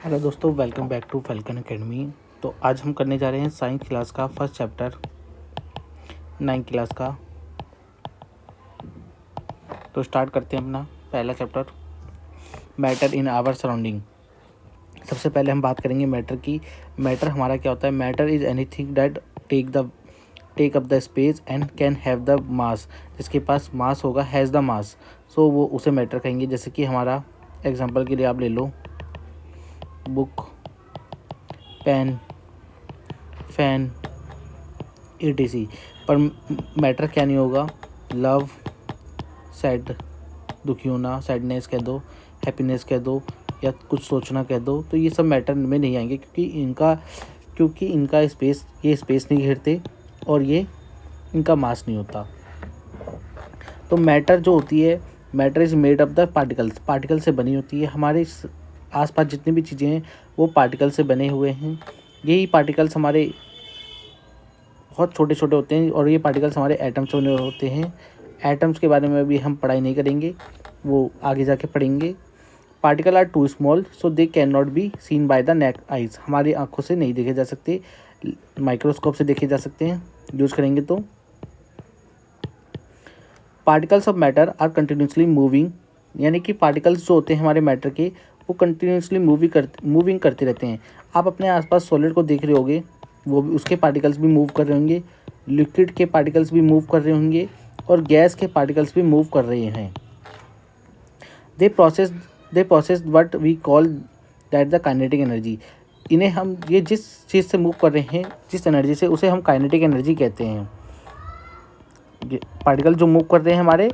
Hello दोस्तों, welcome back to Falcon academy. तो आज हम करने जा रहे हैं साइंस क्लास का फर्स्ट चैप्टर 9 क्लास का। तो स्टार्ट करते हैं अपना पहला चैप्टर, मैटर इन आवर सराउंडिंग। सबसे पहले हम बात करेंगे मैटर की। मैटर हमारा क्या होता है? Matter is anything that take up the space and can have the mass. जिसके पास मास होगा, हैज़ द मास, सो वो उसे मैटर कहेंगे। जैसे कि हमारा एग्जांपल के लिए आप ले लो बुक, पेन, फैन, etc। पर मैटर क्या नहीं होगा? लव, सैड, दुखी होना, सैडनेस कह दो, हैप्पीनेस कह दो, या कुछ सोचना कह दो, तो ये सब मैटर में नहीं आएंगे क्योंकि इनका स्पेस, ये स्पेस नहीं घेरते और ये इनका मास नहीं होता। तो मैटर जो होती है, matter is made up the particles, particle से बनी होती है। हमारे आसपास जितनी भी चीज़ें हैं वो पार्टिकल से बने हुए हैं। यही पार्टिकल्स हमारे बहुत छोटे छोटे होते हैं और ये पार्टिकल्स हमारे एटम्स बने होते हैं। एटम्स के बारे में भी हम पढ़ाई नहीं करेंगे, वो आगे जाके पढ़ेंगे। Particle are too small so they can not be seen by the naked eyes, हमारी आंखों से नहीं देखे जा सकते, माइक्रोस्कोप से देखे जा सकते हैं यूज़ करेंगे तो। Particles of matter are continuously moving, यानी कि पार्टिकल्स जो होते हैं हमारे मैटर के, वो कंटिन्यूसली मूविंग करते रहते हैं। आप अपने आसपास सॉलिड को देख रहे होगे, वो भी, उसके पार्टिकल्स भी मूव कर रहे होंगे, लिक्विड के पार्टिकल्स भी मूव कर रहे होंगे और गैस के पार्टिकल्स भी मूव कर रहे हैं। The process what we call that the kinetic energy. इन्हें हम, ये जिस चीज़ से मूव कर रहे हैं, जिस एनर्जी से, उसे हम काइनेटिक एनर्जी कहते हैं। पार्टिकल जो मूव कर रहे हैं हमारे,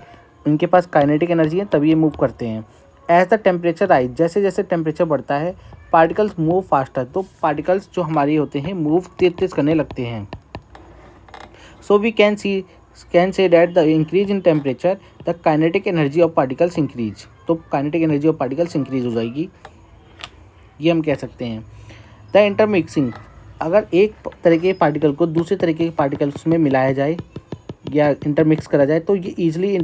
इनके पास काइनेटिक एनर्जी है, तभी ये मूव करते हैं। एज द टेम्परेचर राइज, जैसे जैसे टेम्परेचर बढ़ता है पार्टिकल्स मूव फास्टर, तो पार्टिकल्स जो हमारे होते हैं मूव तेज करने लगते हैं। So we can say that the increase in temperature the kinetic energy of particles increase, तो kinetic energy of particles increase हो जाएगी, ये हम कह सकते हैं। द इंटरमिक्सिंग, अगर एक तरह के पार्टिकल को दूसरे तरीके के पार्टिकल्स में मिलाया जाए या इंटरमिक्स करा जाए तो ये ईजिली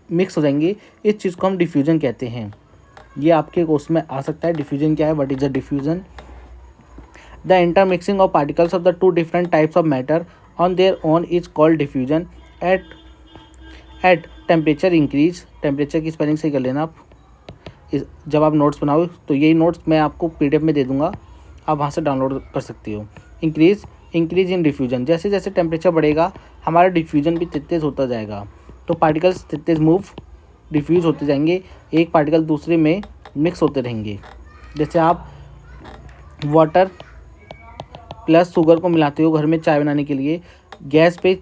मिक्स हो जाएंगे। इस चीज़ को हम डिफ्यूजन कहते हैं। ये आपके क्वेश्चन में आ सकता है, डिफ्यूजन क्या है, what is the diffusion? The intermixing of particles of the two different types of matter on their own is called diffusion. At temperature increase, temperature की स्पेलिंग सही कर लेना आप, जब आप नोट्स बनाओ तो यही नोट्स मैं आपको PDF में दे दूंगा, आप वहाँ से डाउनलोड कर सकते हो। इंक्रीज इन डिफ्यूजन, जैसे जैसे टेम्परेचर बढ़ेगा हमारा डिफ्यूजन भी तेज होता जाएगा, तो पार्टिकल्स तेज मूव डिफ्यूज़ होते जाएंगे, एक पार्टिकल दूसरे में मिक्स होते रहेंगे। जैसे आप वाटर प्लस शुगर को मिलाते हो घर में चाय बनाने के लिए, गैस पे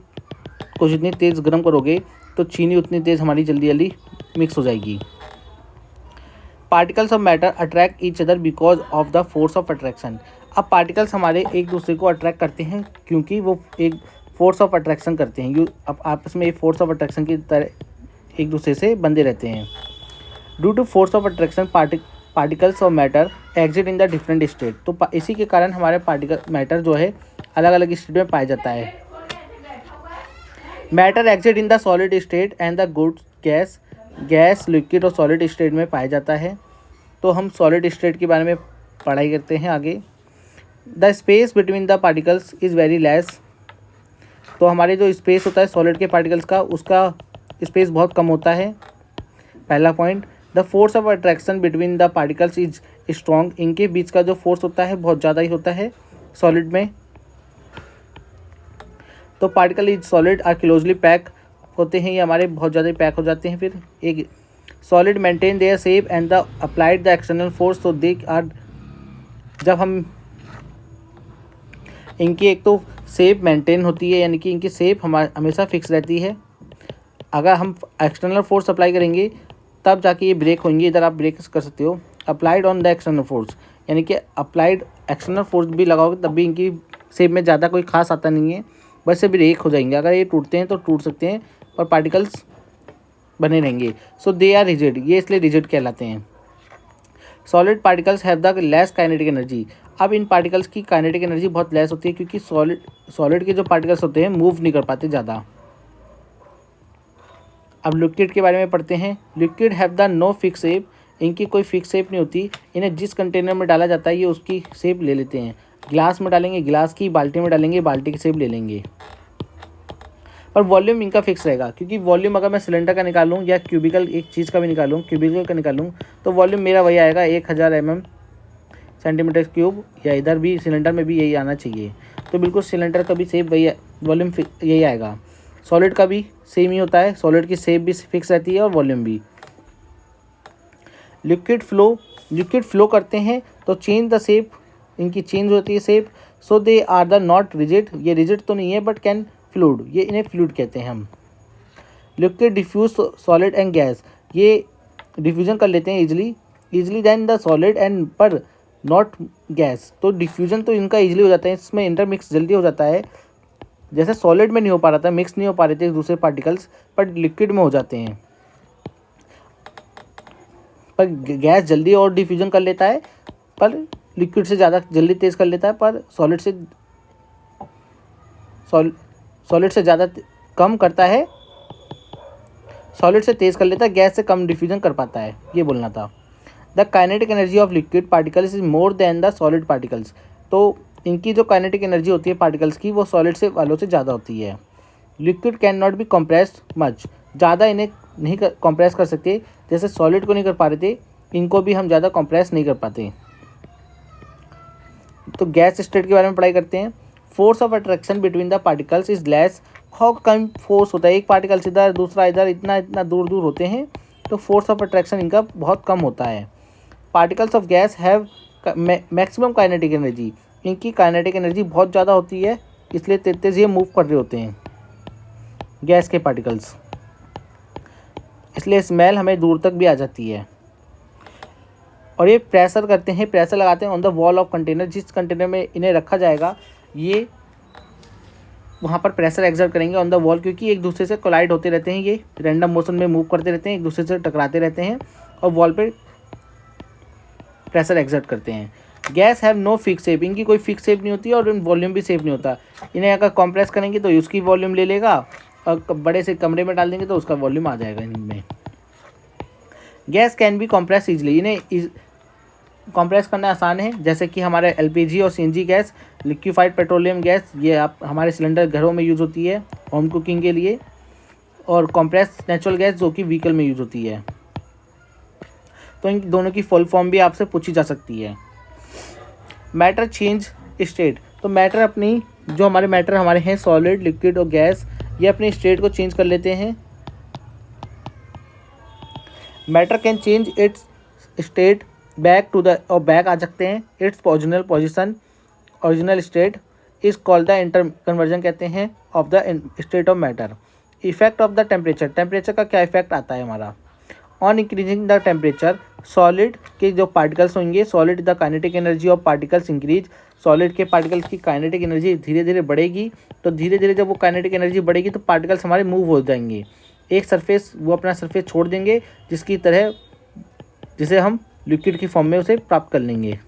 को जितनी तेज़ गर्म करोगे तो चीनी उतनी तेज़ हमारी जल्दी जल्दी मिक्स हो जाएगी। Particles of matter attract each other because of the force of attraction. अब पार्टिकल्स हमारे एक दूसरे को अट्रैक्ट करते हैं क्योंकि वो एक फोर्स ऑफ अट्रैक्शन करते हैं। अब आपस में एक फोर्स ऑफ अट्रैक्शन की तरह एक दूसरे से बंधे रहते हैं। Due to force of attraction particles of matter exist in the different state, तो इसी के कारण हमारे मैटर जो है अलग अलग स्टेट में पाया जाता है। Matter exist in the solid state and the good gas, liquid और सॉलिड स्टेट में पाया जाता है। तो हम सॉलिड स्टेट के बारे में पढ़ाई करते हैं आगे। The space between the particles is very less, तो हमारे जो स्पेस होता है सॉलिड के पार्टिकल्स का, उसका स्पेस बहुत कम होता है, पहला point. The force of attraction between the particles is strong, इनके बीच का जो फोर्स होता है बहुत ज़्यादा ही होता है सॉलिड में। तो particle is solid are closely pack होते हैं, ये हमारे बहुत ज़्यादा पैक हो जाते हैं। फिर एक solid maintain their shape and the applied the external force, तो दे आर, जब हम इनकी एक तो शेप मेंटेन होती है, यानी कि इनकी शेप हमेशा फिक्स रहती है। अगर हम एक्सटर्नल फोर्स अप्लाई करेंगे तब जाके ये ब्रेक होंगे, इधर आप ब्रेक कर सकते हो। Applied on the external force, यानी कि अप्लाइड एक्सटर्नल फोर्स भी लगाओगे तब भी इनकी शेप में ज़्यादा कोई खास आता नहीं है, बस ये ब्रेक हो जाएंगे। अगर ये टूटते हैं तो टूट सकते हैं और पार्टिकल्स बने रहेंगे। सो दे आर रिजिड, ये इसलिए रिजिड कहलाते हैं। Solid particles have the less kinetic energy, अब इन पार्टिकल्स की काइनेटिक एनर्जी बहुत लेस होती है क्योंकि सॉलिड के जो पार्टिकल्स होते हैं मूव नहीं कर पाते ज़्यादा। अब लिक्विड के बारे में पढ़ते हैं। Liquid have the no fix shape इनकी कोई फिक्स शेप नहीं होती, इन्हें जिस कंटेनर में डाला जाता है ये उसकी शेप ले लेते हैं। गिलास में डालेंगे गिलास की, बाल्टी में डालेंगे बाल्टी की शेप ले लेंगे। पर वॉल्यूम इनका फिक्स रहेगा, क्योंकि वॉल्यूम अगर मैं सिलेंडर का निकालूँ या क्यूबिकल एक चीज़ का भी निकालूँ, क्यूबिकल का निकालूँ, तो वॉल्यूम मेरा वही आएगा 1000 सेंटीमीटर क्यूब, या इधर भी सिलेंडर में भी यही आना चाहिए। तो बिल्कुल सिलेंडर का भी शेप वही, वॉल्यूम यही आएगा। सॉलिड का भी सेम ही होता है, सॉलिड की शेप भी फिक्स रहती है और वॉल्यूम भी। लिक्विड फ्लो करते हैं तो चेंज द शेप, इनकी चेंज होती है shape. So they are the not rigid, ये रिजिड तो नहीं है बट कैन फ्लूड, ये इन्हें फ्लूड कहते हैं हम। Liquid diffuse solid and gas, ये डिफ्यूजन कर लेते हैं easily than the solid and पर नॉट गैस। तो डिफ्यूजन तो इनका इजीली हो जाता है, इसमें इंटरमिक्स जल्दी हो जाता है। जैसे सॉलिड में नहीं हो पा रहा था, मिक्स नहीं हो पा रहे थे दूसरे पार्टिकल्स, पर लिक्विड में हो जाते हैं। पर गैस जल्दी और डिफ्यूजन कर लेता है, पर लिक्विड से ज़्यादा जल्दी तेज़ कर लेता है, पर सॉलिड से ज़्यादा कम करता है, सॉलिड से तेज़ कर लेता है, गैस से कम डिफ्यूजन कर पाता है, ये बोलना था। The kinetic energy of liquid particles is more than the solid particles, तो इनकी जो काइनेटिक एनर्जी होती है पार्टिकल्स की, वो सॉलिड से वालों से ज़्यादा होती है। Liquid can not B compressed much, ज़्यादा इन्हें नहीं कंप्रेस कर सकते, जैसे सॉलिड को नहीं कर पा रहे थे, इनको भी हम ज़्यादा कंप्रेस नहीं कर पाते। तो गैस स्टेट के बारे में पढ़ाई करते हैं। Force of attraction between the particles is less, how come force होता है, एक पार्टिकल इधर दूसरा इधर, इतना दूर दूर होते हैं, तो फोर्स ऑफ अट्रैक्शन इनका बहुत कम होता है। Particles of guys have maximum kinetic energy, इनकी काइनेटिक एनर्जी बहुत ज़्यादा होती है, इसलिए तेज़ ये मूव कर रहे होते हैं गैस के पार्टिकल्स, इसलिए स्मेल हमें दूर तक भी आ जाती है। और ये प्रेशर करते हैं, प्रेशर लगाते हैं on the wall of container, जिस कंटेनर में इन्हें रखा जाएगा ये वहाँ पर प्रेशर एक्सर्ट करेंगे ऑन द वॉल, क्योंकि एक दूसरे से कोलाइड होते रहते हैं, ये रैंडम मोशन में मूव करते रहते हैं, एक दूसरे से टकराते रहते हैं और वॉल पे प्रेशर एक्सर्ट करते हैं। Gas have no fix shape, इनकी कोई फिक्स शेप नहीं होती और वॉल्यूम भी शेप नहीं होता। इन्हें अगर कंप्रेस करेंगे तो उसकी वॉल्यूम ले लेगा, और बड़े से कमरे में डाल देंगे तो उसका वॉल्यूम आ जाएगा इनमें। Gas can be compress easily, इन्हें कंप्रेस करना आसान है, जैसे कि हमारे एलपीजी और CNG gas, liquefied petroleum gas, ये आप हमारे सिलेंडर घरों में यूज़ होती है होम कुकिंग के लिए, और कंप्रेस नेचुरल गैस जो कि व्हीकल में यूज़ होती है। तो इन दोनों की फुल फॉर्म भी आपसे पूछी जा सकती है। मैटर चेंज स्टेट, तो मैटर अपनी जो मैटर हमारे हैं सॉलिड, लिक्विड और गैस, ये अपने स्टेट को चेंज कर लेते हैं। Matter can change its state back to the, और बैक आ सकते हैं, its original position, original state is called the inter conversion कहते हैं of the state of matter. Effect of the temperature, temperature का क्या इफेक्ट आता है हमारा। On increasing the temperature, solid के जो पार्टिकल्स होंगे, solid the kinetic energy of particles increase, solid के पार्टिकल्स की काइनेटिक एनर्जी धीरे धीरे बढ़ेगी, तो धीरे धीरे जब वो काइनेटिक एनर्जी बढ़ेगी तो पार्टिकल्स हमारे मूव हो जाएंगे, एक सरफेस वो अपना सरफेस छोड़ देंगे, जिसे हम लिक्विड की फॉर्म में उसे प्राप्त कर लेंगे।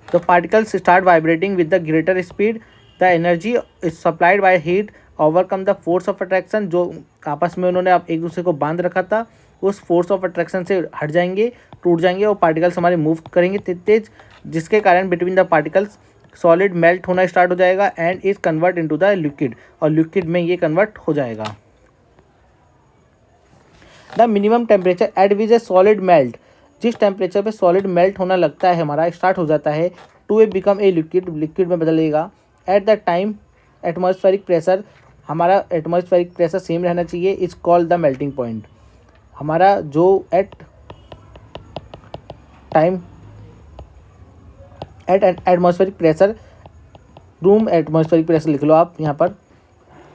तो particles start vibrating with the greater speed, the energy is supplied by heat overcome the force of attraction, जो आपस में उन्होंने एक दूसरे को बांध रखा था, उस फोर्स ऑफ अट्रैक्शन से हट जाएंगे, टूट जाएंगे और पार्टिकल्स हमारे मूव करेंगे तेज, जिसके कारण between the particles solid melt होना स्टार्ट हो जाएगा and is convert into the liquid, और लिक्विड में ये कन्वर्ट हो जाएगा। The minimum temperature at which a solid melt, जिस टेम्परेचर पे सॉलिड मेल्ट होना लगता है हमारा, स्टार्ट हो जाता है, to a become a liquid, liquid में बदलेगा। At the time atmospheric pressure, हमारा एटमॉस्फेरिक प्रेशर सेम रहना चाहिए, is called the melting point. हमारा जो eight atmospheric pressure, room atmospheric pressure लिख लो आप यहाँ पर,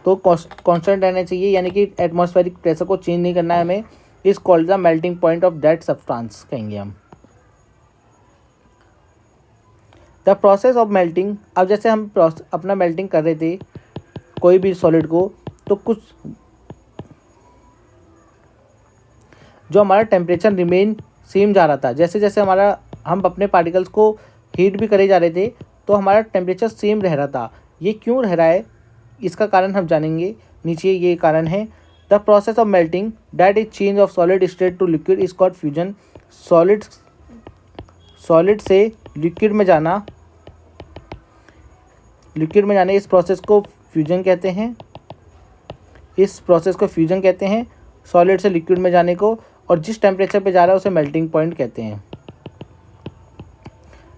तो कांस्टेंट रहना चाहिए, यानी कि एटमॉस्फेरिक प्रेशर को चेंज नहीं करना है हमें, is called the melting point of that substance कहेंगे हम। द प्रोसेस ऑफ मेल्टिंग, अब जैसे हम अपना मेल्टिंग कर रहे थे कोई भी सॉलिड को, तो कुछ जो हमारा टेम्परेचर रिमेन सेम जा रहा था, जैसे जैसे हम अपने पार्टिकल्स को हीट भी करे जा रहे थे तो हमारा टेम्परेचर सेम रह रहा था। ये क्यों रह रहा है, इसका कारण हम जानेंगे, नीचे ये कारण है। The process of melting that is change of solid state to liquid is called fusion. Solid से लिक्विड में जाना इस प्रोसेस को फ्यूजन कहते हैं। सॉलिड से लिक्विड में जाने को, और जिस टेम्परेचर पे जा रहा है उसे मेल्टिंग पॉइंट कहते हैं।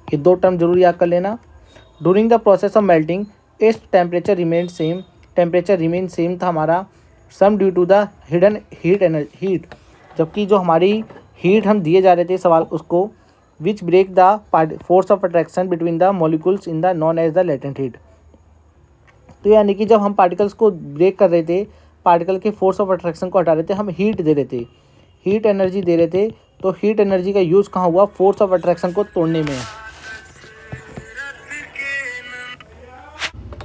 ये दो टर्म जरूर याद कर लेना। During the process of melting इस टेम्परेचर रिमेन सेम था हमारा, some due to the hidden heat, जबकि जो हमारी हीट हम दिए जा रहे थे सवाल उसको, which break the force of attraction between the molecules in the known as the latent heat. तो यानी कि जब हम पार्टिकल्स को ब्रेक कर रहे थे, पार्टिकल के फोर्स ऑफ अट्रैक्शन को हटा रहे थे, हम हीट दे रहे थे, हीट एनर्जी दे रहे थे। तो हीट एनर्जी का यूज़ कहाँ हुआ? फोर्स ऑफ अट्रैक्शन को तोड़ने में।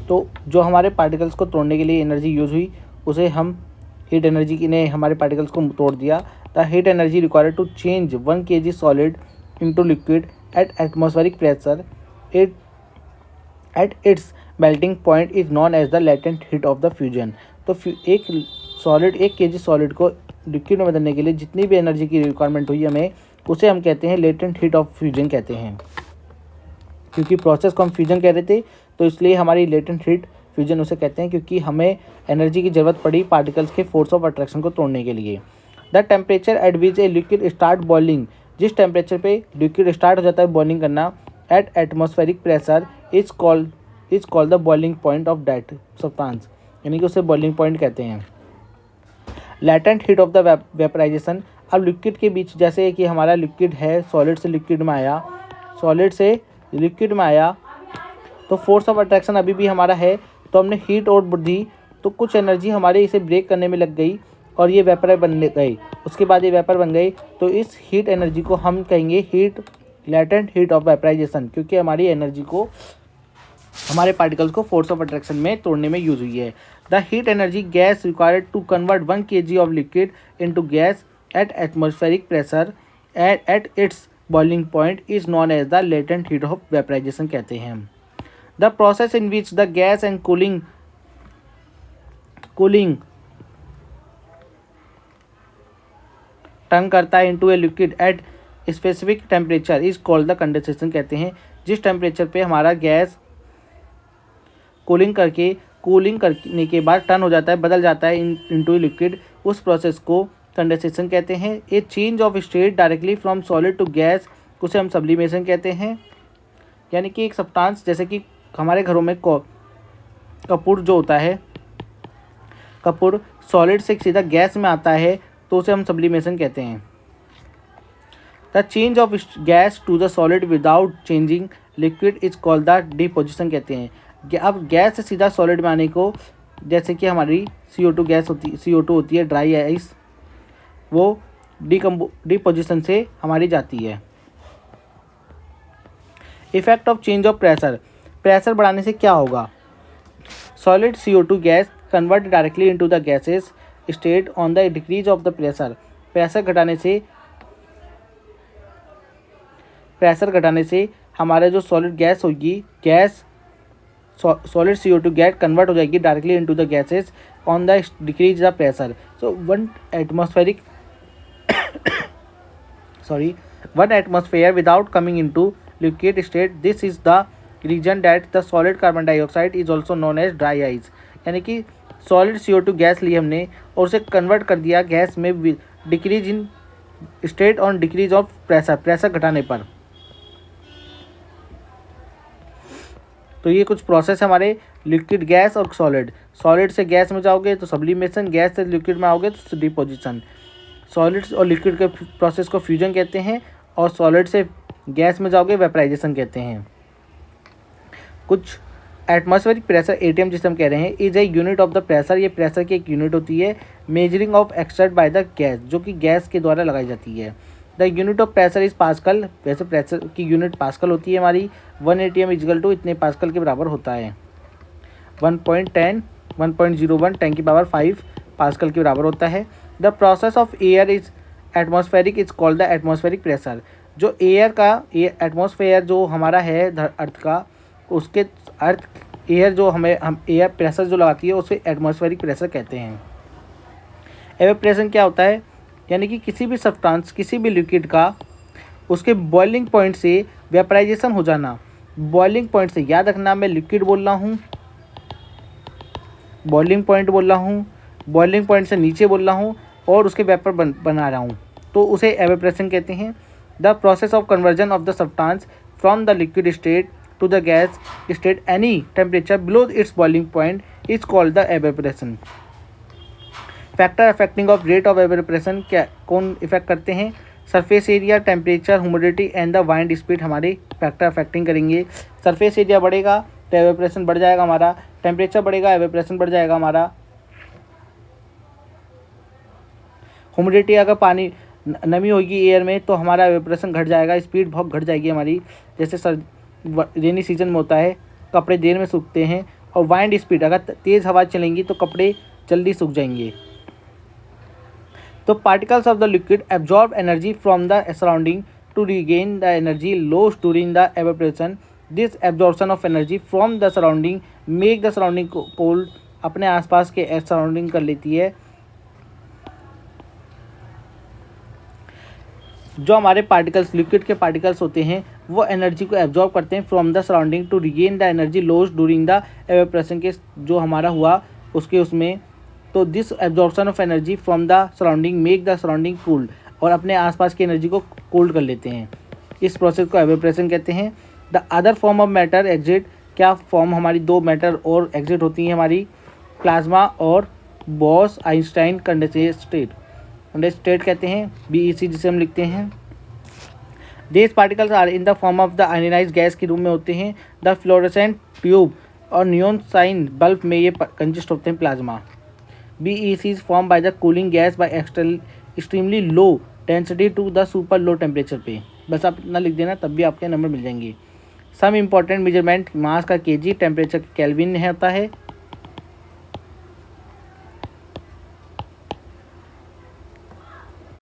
तो जो हमारे पार्टिकल्स को तोड़ने के लिए एनर्जी यूज़ हुई उसे हम हीट एनर्जी ने हमारे पार्टिकल्स को तोड़ दिया। The heat energy required to change 1 kg solid into liquid at atmospheric pressure at its melting point is known as the latent heat of the fusion. तो एक 1 kg सॉलिड को liquid में बदलने के लिए जितनी भी एनर्जी की रिक्वायरमेंट हुई हमें, उसे हम कहते हैं लेटेंट हीट ऑफ फ्यूजन कहते हैं। क्योंकि प्रोसेस को हम फ्यूजन कह रहे थे तो इसलिए हमारी लेटेंट हीट फ्यूजन उसे कहते हैं, क्योंकि हमें एनर्जी की ज़रूरत पड़ी पार्टिकल्स के फोर्स ऑफ अट्रैक्शन को तोड़ने के लिए। The temperature at which a liquid start boiling, जिस टेम्परेचर पे लिक्विड स्टार्ट हो जाता है बॉइलिंग करना, at atmospheric pressure is called the boiling point of that substance, यानी कि उसे बॉइलिंग पॉइंट कहते हैं। Latent heat of the vaporization, अब लिक्विड के बीच, जैसे कि हमारा लिक्विड है, सॉलिड से लिक्विड में आया, तो फोर्स ऑफ अट्रैक्शन अभी भी हमारा है, तो हमने हीट और दी, तो कुछ एनर्जी हमारे इसे ब्रेक करने में लग गई और ये वेपर बन गई। उसके बाद ये वेपर बन गई, तो इस हीट एनर्जी को हम कहेंगे लेटेंट हीट ऑफ वेपराइजेशन, क्योंकि हमारी एनर्जी को हमारे पार्टिकल्स को फोर्स ऑफ अट्रैक्शन में तोड़ने में यूज हुई है। The heat energy gas required to convert 1 kg of liquid into gas at atmospheric pressure at its boiling point is known as the latent heat of vaporization कहते हैं। The process in which the gas and cooling turn करता है into a liquid at specific temperature is called the condensation कहते हैं। जिस temperature पे हमारा gas cooling करने के बाद टर्न हो जाता है, बदल जाता है इनटू ए लिक्विड, उस प्रोसेस को कंडेंसेशन कहते हैं। A change of state directly from solid to gas, उसे हम सब्लिमेशन कहते हैं। यानी कि एक सब्सटेंस, जैसे कि हमारे घरों में कपूर जो होता है, कपूर सॉलिड से सीधा गैस में आता है, तो उसे हम सब्लिमेशन कहते हैं। The change of gas to the solid without changing liquid is called the deposition कहते हैं। अब गैस से सीधा सॉलिड में आने को, जैसे कि हमारी CO2 होती है, ड्राई आइस, वो डिपोजिशन से हमारी जाती है। Effect of change of pressure बढ़ाने से क्या होगा? Solid CO2 gas convert directly into the gases state on the decrease of the pressure घटाने से हमारे जो सॉलिड गैस होगी, सॉलिड CO2 गैस कन्वर्ट हो जाएगी directly into the gases on the decrease the pressure. So 1 atmosphere without coming into liquid state, this is the region that the solid carbon dioxide is also known as dry ice। यानी कि solid CO2 gas ली हमने और उसे convert कर दिया gas में, decrease in state on decrease of pressure घटाने पर। तो ये कुछ प्रोसेस हमारे लिक्विड, गैस और सॉलिड से गैस में जाओगे तो सब्लिमेशन, गैस से लिक्विड में आओगे तो डिपोजिशन। सॉलिड्स और लिक्विड के प्रोसेस को फ्यूजन कहते हैं, और सॉलिड से गैस में जाओगे वेपराइजेशन कहते हैं। कुछ एटमॉस्फेरिक प्रेशर ATM जिसे हम कह रहे हैं, is a unit of the pressure, ये प्रेशर की एक यूनिट होती है। Measuring of exert by the gas, जो कि गैस के द्वारा लगाई जाती है। The unit of pressure is pascal, वैसे प्रेशर की यूनिट पास्कल होती है हमारी। 1 ATM इजकल टू इतने पास्कल के बराबर होता है। 1.01 10 की पावर 5 पास्कल के बराबर होता है। The process of air is atmospheric is called the atmospheric pressure. जो एटमॉस्फेयर जो हमारा है अर्थ का, उसके एयर जो हम एयर प्रेशर जो लगाती है उसे एटमॉस्फेरिक प्रेशर कहते हैं। एवेपोरेशन क्या होता है, यानी कि किसी भी सब्सटेंस, किसी भी लिक्विड का उसके बॉइलिंग पॉइंट से वेपराइजेशन हो जाना। बॉइलिंग पॉइंट से, याद रखना मैं लिक्विड बोल रहा हूँ, बॉइलिंग पॉइंट बोल रहा हूँ, बॉइलिंग पॉइंट से नीचे बोल रहा हूँ और उसके वेपर बना रहा हूँ, तो उसे एवेपोरेशन कहते हैं। The process of conversion of the substance from the liquid state to the gas state any temperature below its boiling point is called the evaporation. Factor affecting of rate of evaporation क्या कौन effect करते हैं, surface area, temperature, humidity and the wind speed हमारे factor affecting करेंगे। Surface area बढ़ेगा तो evaporation बढ़ जाएगा हमारा, टेम्परेचर बढ़ेगा एवेपोरेशन बढ़ जाएगा हमारा, ह्यूमिडिटी अगर पानी नमी होगी एयर में तो हमारा एवेपोरेशन घट जाएगा, स्पीड बहुत घट जाएगी हमारी, जैसे रेनी सीजन में होता है, कपड़े देर में सूखते हैं। और वाइंड स्पीड, अगर तेज़ हवा चलेंगी तो कपड़े जल्दी सूख जाएंगे। तो particles of the liquid absorb energy from the surrounding to regain the energy lost during the evaporation. This absorption of energy from the surrounding make the surrounding cold, अपने आसपास के सराउंडिंग कर लेती है। जो हमारे पार्टिकल्स, लिक्विड के particles होते हैं, वो एनर्जी को एब्जॉर्ब करते हैं from the surrounding to regain the energy lost during the evaporation के जो हमारा हुआ उसके उसमें। तो this absorption of energy from the surrounding make the surrounding cooled, और अपने आसपास की एनर्जी को कोल्ड कर लेते हैं। इस प्रोसेस को एवेपोरेशन कहते हैं। The other form of matter exit, क्या फॉर्म हमारी दो मैटर और एग्जिट होती हैं हमारी, प्लाज्मा और बॉस आइंस्टाइन कंडेंसेट स्टेट कहते हैं, BEC जिसे हम लिखते हैं। This particles are in the form of the ionized gas के रूप में होते हैं। द फ्लोरेसेंट ट्यूब और नियॉन साइन बल्ब में ये कंसिस्ट होते हैं plasma. BEC is form by the cooling gas by extremely low density to the super low temperature पे। बस आप इतना लिख देना, तब भी आपके नंबर मिल जाएंगे। सम इम्पॉर्टेंट मेजरमेंट, मास का kg, टेम्परेचर केल्विन होता है,